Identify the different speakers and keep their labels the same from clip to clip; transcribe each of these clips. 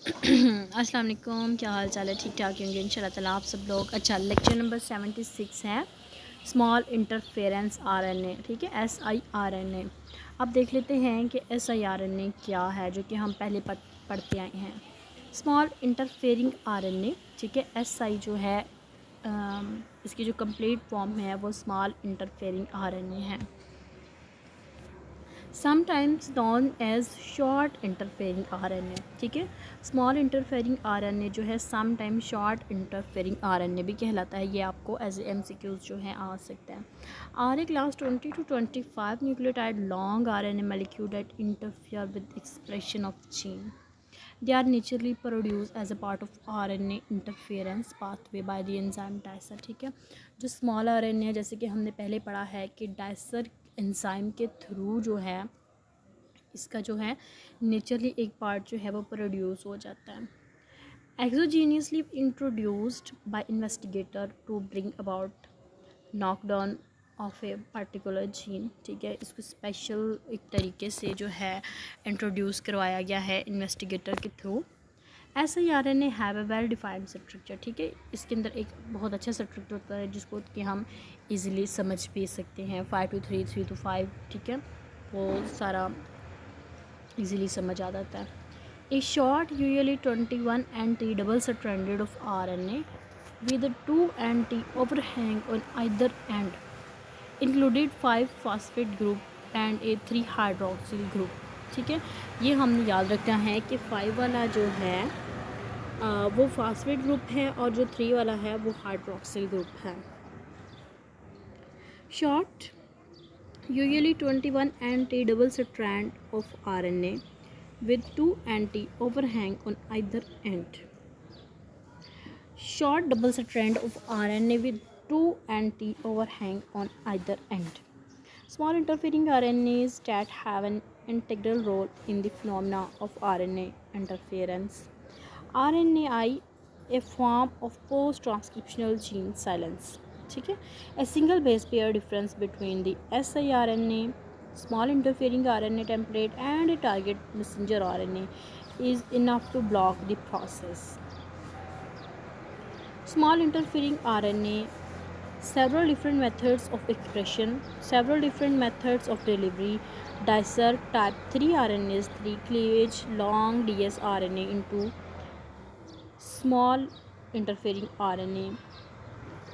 Speaker 1: अस्सलाम वालेकुम, क्या हाल चाल है? ठीक ठाक होंगे इंशाल्लाह ताला आप सब लोग। अच्छा, लेक्चर नंबर 76 है स्मॉल इंटरफेरेंस आरएनए। ठीक है, SIRNA। अब देख लेते हैं कि SIRNA क्या है, जो कि हम पहले पढ़ते आए हैं। स्मॉल इंटरफेरिंग आरएनए, ठीक है, SI जो है इसकी जो कंप्लीट फॉर्म है वो स्मॉल इंटरफेरिंग आरएनए है, sometimes known as short interfering RNA. ठीक है, स्मॉल इंटरफेरिंग आरएनए जो है समटाइम शॉर्ट इंटरफेरिंग आरएनए भी कहलाता है। ये आपको एज MCQs जो है आ सकता है। Are a class 20 to 25 nucleotide long RNA molecule that interfere with expression of gene. They are naturally produced as a part of RNA interference pathway by the enzyme dicer। ठीक है, जो small RNA है, जैसे कि हमने पहले पढ़ा है कि डाइसर एंजाइम के थ्रू जो है इसका जो है नेचुरली एक पार्ट जो है वो प्रोड्यूस हो जाता है, exogenously introduced by investigator to bring about knockdown of a particular gene. ठीक है, इसको स्पेशल एक तरीके से जो है इंट्रोड्यूस करवाया गया है इन्वेस्टिगेटर के through. SIRNA have a well defined structure. ठीक है, इसके अंदर एक बहुत अच्छा स्ट्रक्चर होता है जिसको कि हम इजीली समझ भी सकते हैं। 5 to 3, 3 to 5, ठीक है, वो सारा इजीली समझ आ जाता है। A short, usually 21 anti double stranded of RNA with a 2 anti overhang on either end, included 5 phosphate group and a 3 hydroxyl group। ठीक है, ये हमने याद रखना है कि 5 वाला जो है वो फॉस्फेट ग्रुप है और जो 3 वाला है वो हाइड्रोक्सिल ग्रुप है। Short, usually 21 anti double strand of RNA with 2 anti overhang on either end, short double strand of RNA with 2 anti overhang on either end, small interfering RNAs that have an integral role in the phenomena of RNA interference, RNAi, a form of post-transcriptional gene silence। ठीक है, a single base pair difference between the siRNA, small interfering RNA template and a target messenger RNA is enough to block the process। Small interfering RNA, several different methods of expression, several different methods of delivery, dicer type 3 RNAs, 3 cleavage long dsRNA into small interfering RNA,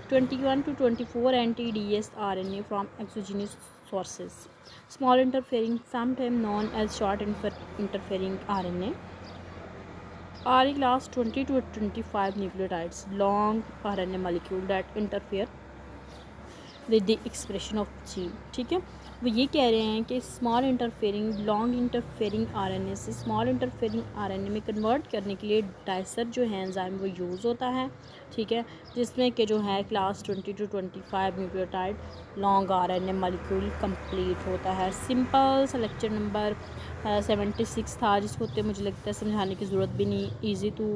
Speaker 1: 21 to 24 anti-DS RNA from exogenous sources, small interfering, sometimes known as short interfering RNA, RE class 20 to 25 nucleotides, long RNA molecule that interfere with the expression of gene. ठीक है, वो ये कह रहे हैं कि small interfering long interfering RNA से small interfering RNA में कन्वर्ट करने के लिए डाइसर जो है एंजाइम वो यूज़ होता है। ठीक है, जिसमें कि जो है class 20 to 25 nucleotide long RNA molecule complete होता है। सिंपल सा लेक्चर नंबर 76 था, जिसको तो मुझे लगता है समझाने की ज़रूरत भी नहीं, ईजी टू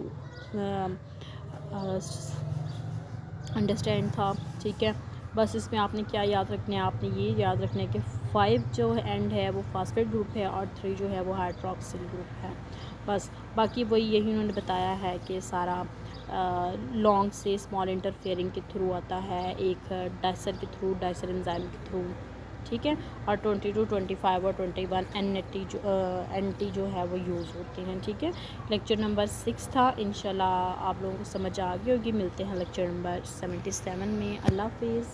Speaker 1: अंडरस्टैंड था। ठीक है, बस इसमें आपने क्या याद रखना है, आपने ये याद रखना है कि 5 जो एंड है वो फॉस्फेट ग्रुप है और 3 जो है वो हाइड्रोक्सिल ग्रुप है। बस बाकी वही यही उन्होंने बताया है कि सारा लॉन्ग से स्मॉल इंटरफेयरिंग के थ्रू आता है, एक डाइसर के थ्रू, डाइसर एंजाइम के थ्रू। ठीक है, और 20 to 25 और 21 एन टी जो है वो यूज़ होते हैं। ठीक है, लेक्चर नंबर 6 था, इंशाल्लाह आप लोगों को समझ आ गई होगी। मिलते हैं लेक्चर नंबर 77 में। अल्लाह हाफिज़।